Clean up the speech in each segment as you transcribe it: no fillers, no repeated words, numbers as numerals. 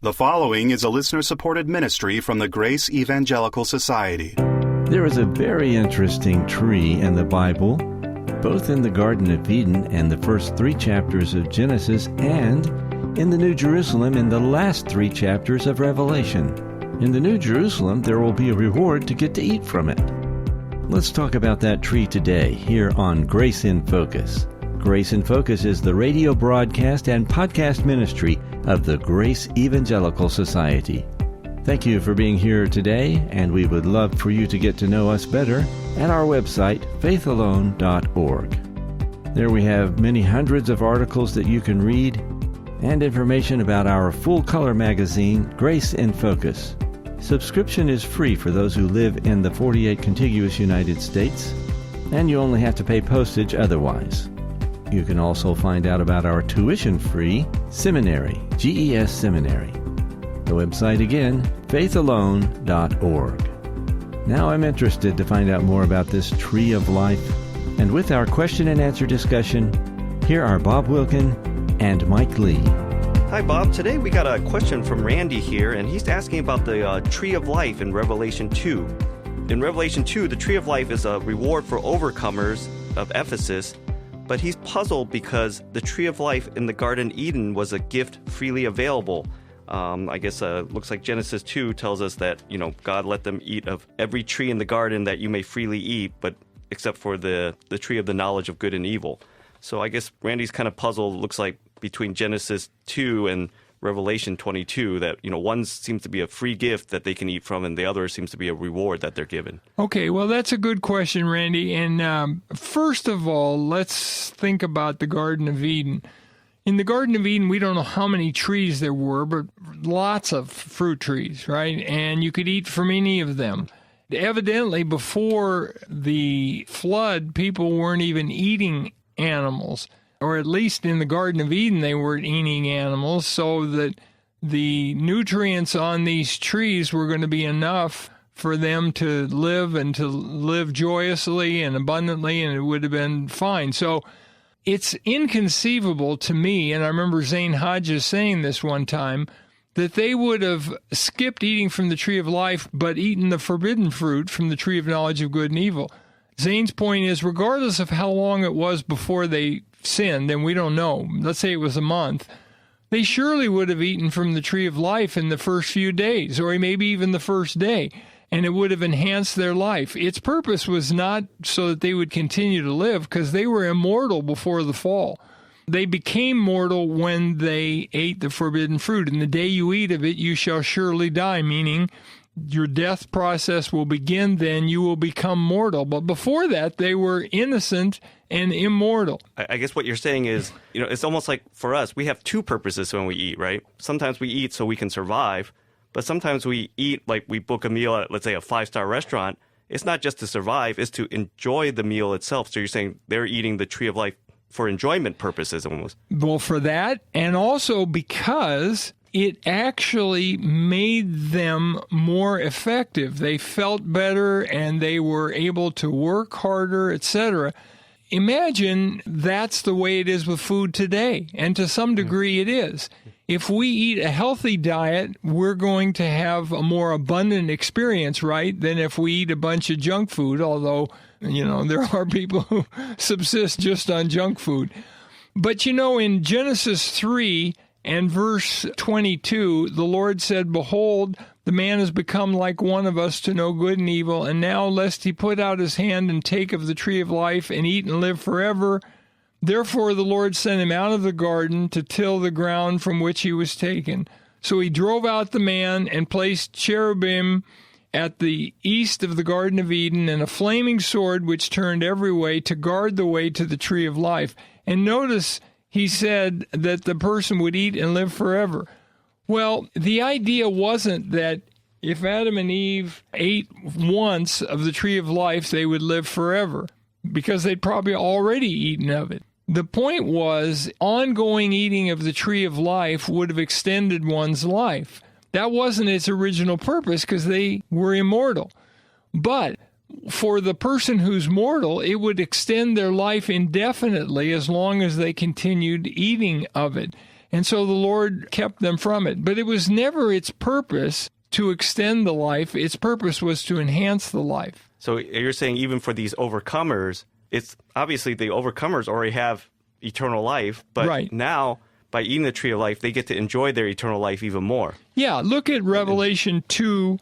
The following is a listener-supported ministry from the Grace Evangelical Society. There is a very interesting tree in the Bible, both in the Garden of Eden and the first 3 chapters of Genesis, and in the New Jerusalem in the last 3 chapters of Revelation. In the New Jerusalem, there will be a reward to get to eat from it. Let's talk about that tree today, here on Grace in Focus. Grace in Focus is the radio broadcast and podcast ministry of the Grace Evangelical Society. Thank you for being here today, and we would love for you to get to know us better at our website, faithalone.org. There we have many hundreds of articles that you can read and information about our full-color magazine, Grace in Focus. Subscription is free for those who live in the 48 contiguous United States, and you only have to pay postage otherwise. You can also find out about our tuition-free seminary, GES Seminary. The website again, faithalone.org. Now I'm interested to find out more about this tree of life. And with our question and answer discussion, here are Bob Wilkin and Mike Lee. Hi, Bob. Today we got a question from Randy here, and he's asking about the tree of life in Revelation 2. In Revelation 2, the tree of life is a reward for overcomers of Ephesus, but he's puzzled because the tree of life in the Garden of Eden was a gift freely available. I guess looks like Genesis 2 tells us that, God let them eat of every tree in the garden that you may freely eat, but except for the tree of the knowledge of good and evil. So I guess Randy's kind of puzzled, looks like, between Genesis 2 and Revelation 22, that, one seems to be a free gift that they can eat from, and the other seems to be a reward that they're given. Okay, well, that's a good question, Randy. And first of all, let's think about the Garden of Eden. In the Garden of Eden, we don't know how many trees there were, but lots of fruit trees, right? And you could eat from any of them. Evidently, before the flood, people weren't even eating animals, or at least in the Garden of Eden, they weren't eating animals, so that the nutrients on these trees were going to be enough for them to live and to live joyously and abundantly, and it would have been fine. So it's inconceivable to me, and I remember Zane Hodges saying this one time, that they would have skipped eating from the tree of life, but eaten the forbidden fruit from the tree of knowledge of good and evil. Zane's point is, regardless of how long it was before they sinned, and we don't know, let's say it was a month, they surely would have eaten from the tree of life in the first few days, or maybe even the first day, and it would have enhanced their life. Its purpose was not so that they would continue to live, because they were immortal before the fall. They became mortal when they ate the forbidden fruit. And the day you eat of it, you shall surely die, meaning your death process will begin, then you will become mortal. But before that, they were innocent and immortal. I guess what you're saying is, it's almost like for us, we have 2 purposes when we eat, right? Sometimes we eat so we can survive, but sometimes we eat like we book a meal at, let's say, a 5-star restaurant. It's not just to survive, it's to enjoy the meal itself. So you're saying they're eating the tree of life for enjoyment purposes almost. Well, for that, and also because it actually made them more effective. They felt better, and they were able to work harder, etc. Imagine that's the way it is with food today, and to some degree it is. If we eat a healthy diet, we're going to have a more abundant experience, right, than if we eat a bunch of junk food, although, there are people who subsist just on junk food. But, in Genesis 3 and verse 22, the Lord said, "Behold, the man has become like one of us to know good and evil, and now lest he put out his hand and take of the tree of life and eat and live forever. Therefore the Lord sent him out of the garden to till the ground from which he was taken. So he drove out the man and placed cherubim at the east of the Garden of Eden, and a flaming sword which turned every way to guard the way to the tree of life." And notice he said that the person would eat and live forever. Well, the idea wasn't that if Adam and Eve ate once of the tree of life, they would live forever, because they'd probably already eaten of it. The point was, ongoing eating of the tree of life would have extended one's life. That wasn't its original purpose, because they were immortal. But for the person who's mortal, it would extend their life indefinitely as long as they continued eating of it. And so the Lord kept them from it. But it was never its purpose to extend the life. Its purpose was to enhance the life. So you're saying even for these overcomers, it's obviously the overcomers already have eternal life, but now by eating the tree of life, they get to enjoy their eternal life even more. Yeah, look at Revelation 2,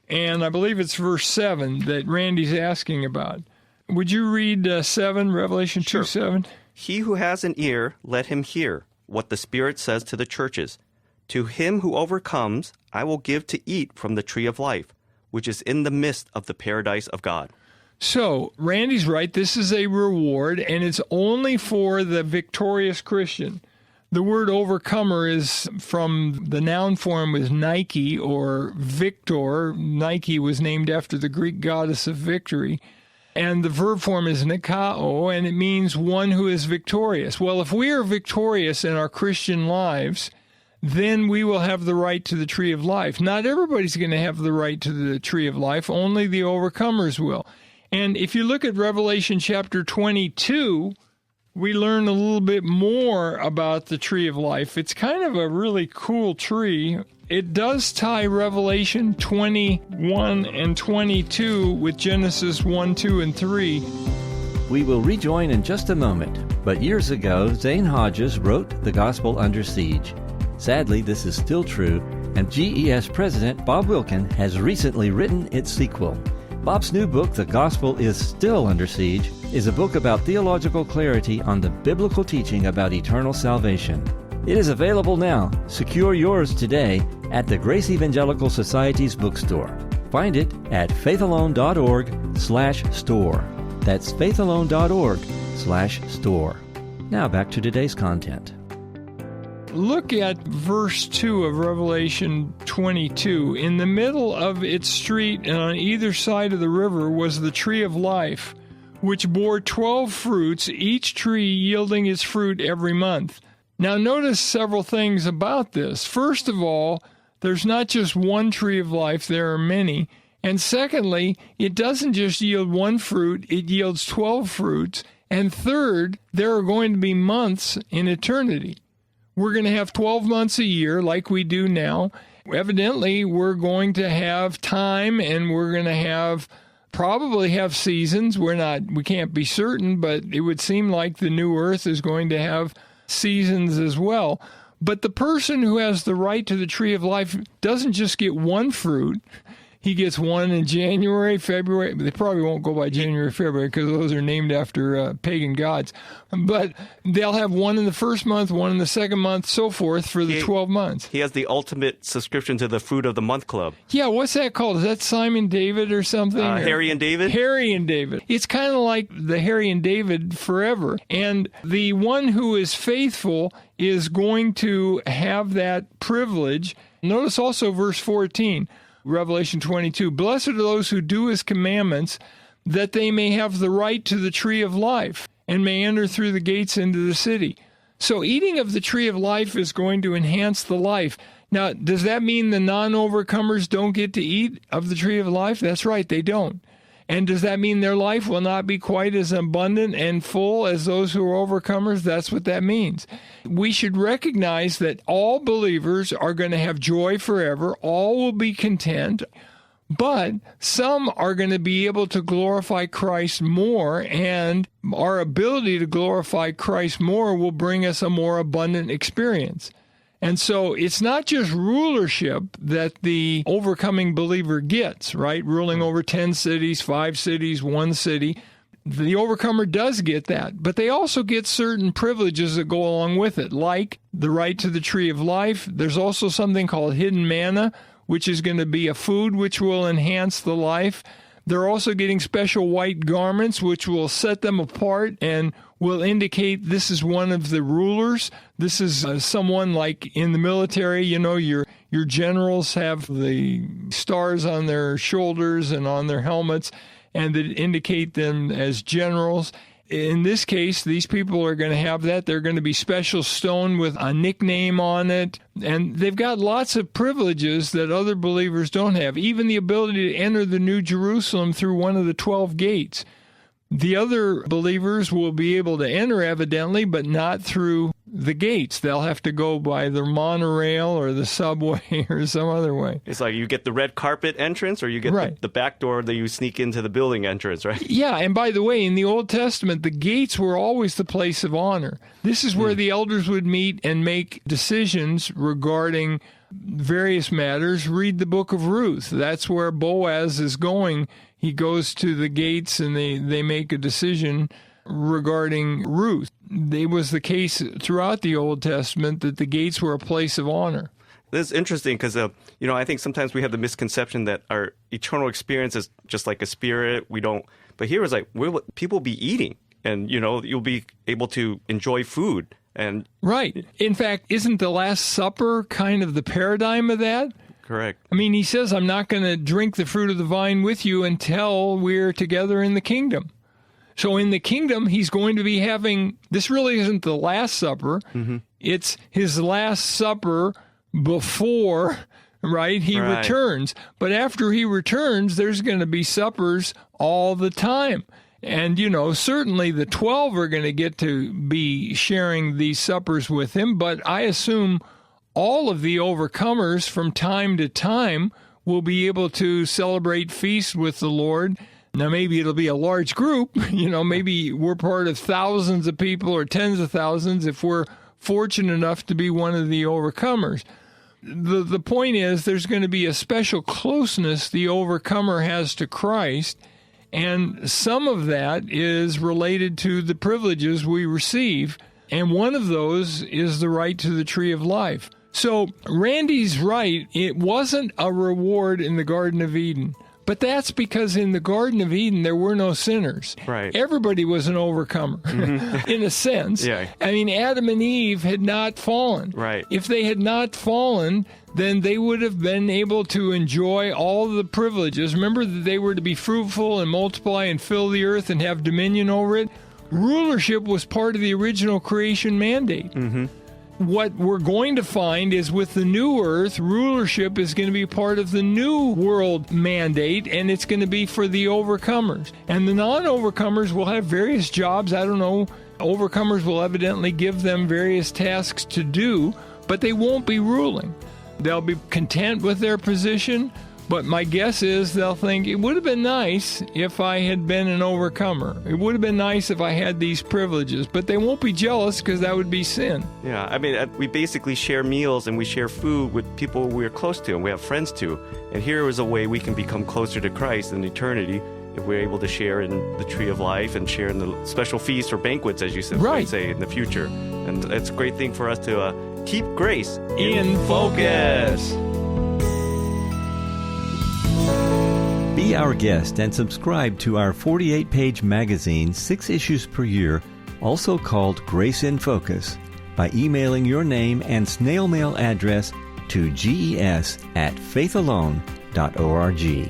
and I believe it's verse 7 that Randy's asking about. Would you read 7, Revelation 2, Sure. 7? He who has an ear, let him hear what the Spirit says to the churches. To him who overcomes, I will give to eat from the tree of life, which is in the midst of the paradise of God. So, Randy's right. This is a reward, and it's only for the victorious Christian. The word overcomer is from the noun form is Nike or victor. Nike was named after the Greek goddess of victory. And the verb form is nikao, and it means one who is victorious. Well, if we are victorious in our Christian lives, then we will have the right to the tree of life. Not everybody's going to have the right to the tree of life. Only the overcomers will. And if you look at Revelation chapter 22, we learn a little bit more about the tree of life. It's kind of a really cool tree. It does tie Revelation 21 and 22 with Genesis 1, 2, and 3. We will rejoin in just a moment, but years ago, Zane Hodges wrote The Gospel Under Siege. Sadly, this is still true, and GES President Bob Wilkin has recently written its sequel. Bob's new book, The Gospel is Still Under Siege, is a book about theological clarity on the biblical teaching about eternal salvation. It is available now. Secure yours today at the Grace Evangelical Society's bookstore. Find it at faithalone.org/store. That's faithalone.org/store. Now back to today's content. Look at verse 2 of Revelation 22. In the middle of its street and on either side of the river was the tree of life, which bore 12 fruits, each tree yielding its fruit every month. Now notice several things about this. First of all, there's not just one tree of life, there are many. And secondly, it doesn't just yield one fruit, it yields 12 fruits. And third, there are going to be months in eternity. We're going to have 12 months a year like we do now. Evidently, we're going to have time and we're going to probably have seasons. We can't be certain, but it would seem like the new earth is going to have seasons as well. But the person who has the right to the tree of life doesn't just get one fruit. He gets one in January, February. They probably won't go by January, February because those are named after pagan gods. But they'll have one in the first month, one in the second month, so forth for the 12 months. He has the ultimate subscription to the Fruit of the Month Club. Yeah, what's that called? Is that Simon David or something? Harry and David? Harry and David. It's kind of like the Harry and David forever. And the one who is faithful is going to have that privilege. Notice also verse 14. Revelation 22, blessed are those who do his commandments, that they may have the right to the tree of life and may enter through the gates into the city. So eating of the tree of life is going to enhance the life. Now, does that mean the non-overcomers don't get to eat of the tree of life? That's right, they don't. And does that mean their life will not be quite as abundant and full as those who are overcomers? That's what that means. We should recognize that all believers are going to have joy forever. All will be content. But some are going to be able to glorify Christ more, and our ability to glorify Christ more will bring us a more abundant experience. And so it's not just rulership that the overcoming believer gets, right? Ruling over 10 cities, 5 cities, 1 city. The overcomer does get that, but they also get certain privileges that go along with it, like the right to the tree of life. There's also something called hidden manna, which is going to be a food which will enhance the life. They're also getting special white garments, which will set them apart and will indicate this is one of the rulers. This is someone like in the military, your generals have the stars on their shoulders and on their helmets, and that indicate them as generals. In this case, these people are going to have that. They're going to be special stone with a nickname on it. And they've got lots of privileges that other believers don't have, even the ability to enter the New Jerusalem through one of the 12 gates. The other believers will be able to enter, evidently, but not through the gates. They'll have to go by the monorail or the subway or some other way. It's like you get the red carpet entrance, or you get Right. the back door that you sneak into the building entrance, right? Yeah, and by the way, in the Old Testament, the gates were always the place of honor. This is where the elders would meet and make decisions regarding various matters. Read the book of Ruth. That's where Boaz is going. He goes to the gates and they make a decision regarding Ruth. It was the case throughout the Old Testament that the gates were a place of honor. This is interesting because, I think sometimes we have the misconception that our eternal experience is just like a spirit. But here it's like, people be eating, and, you'll be able to enjoy food. And Right. In fact, isn't the Last Supper kind of the paradigm of that? correct. I mean, he says, I'm not going to drink the fruit of the vine with you until we're together in the kingdom. So in the kingdom, he's going to be having, this really isn't the Last Supper. Mm-hmm. It's his Last Supper before, right, he Right. returns. But after he returns, there's going to be suppers all the time. And, certainly the 12 are going to get to be sharing these suppers with him. But I assume all of the overcomers from time to time will be able to celebrate feast with the Lord. Now, maybe it'll be a large group. Maybe we're part of thousands of people or tens of thousands if we're fortunate enough to be one of the overcomers. The point is there's going to be a special closeness the overcomer has to Christ, and some of that is related to the privileges we receive, and one of those is the right to the tree of life. So Randy's right. It wasn't a reward in the Garden of Eden. But that's because in the Garden of Eden, there were no sinners. Right. Everybody was an overcomer, in a sense. Yeah. I mean, Adam and Eve had not fallen. Right. If they had not fallen, then they would have been able to enjoy all the privileges. Remember that they were to be fruitful and multiply and fill the earth and have dominion over it? Rulership was part of the original creation mandate. Mm-hmm. What we're going to find is with the new earth, rulership is going to be part of the new world mandate, and it's going to be for the overcomers. And the non-overcomers will have various jobs. I don't know. Overcomers will evidently give them various tasks to do, but they won't be ruling. They'll be content with their position, but my guess is they'll think, it would have been nice if I had been an overcomer. It would have been nice if I had these privileges, but they won't be jealous because that would be sin. Yeah, I mean, we basically share meals and we share food with people we're close to and we have friends to. And here is a way we can become closer to Christ in eternity if we're able to share in the tree of life and share in the special feasts or banquets, as you said, Right. might say, in the future. And it's a great thing for us to keep grace In focus. Be our guest and subscribe to our 48-page magazine, 6 issues per year, also called Grace in Focus, by emailing your name and snail mail address to ges@faithalone.org.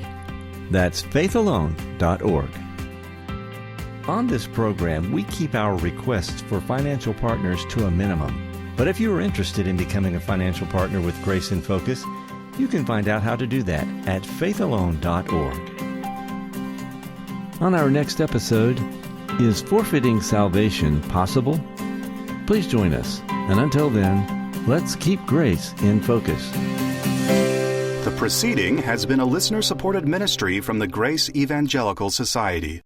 That's faithalone.org. On this program, we keep our requests for financial partners to a minimum. But if you are interested in becoming a financial partner with Grace in Focus, you can find out how to do that at faithalone.org. On our next episode, is forfeiting salvation possible? Please join us. And until then, let's keep grace in focus. The proceeding has been a listener-supported ministry from the Grace Evangelical Society.